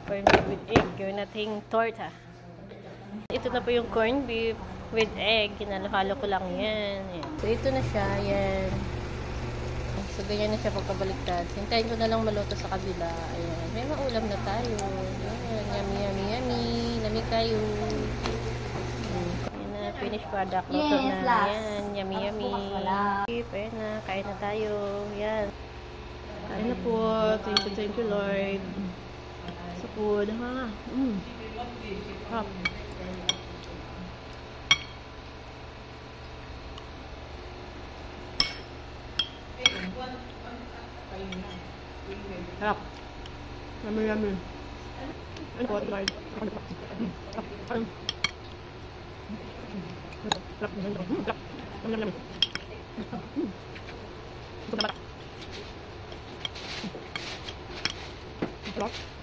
Corned beef with egg. Gawin nating torta. Ito na po yung corned beef with egg. Hinalo-halo ko lang yan. Ayan. So, ito na siya. Ayan. So, ganyan na siya pagkabaliktad. Hintayin ko na lang maluto sa kabila. Ayan. May maulam na tayo. Ayan. Yummy, yummy, yummy. Lami kayo. Ayan na. Finished product. Luto na. Ayan. Yummy, yummy. Ayan na. Kain na tayo. Ayan. Kain na po. Thank you, Lord. Sa food, ha? Hop. Harap. Yummy, yummy. Ano po, guys? Harap.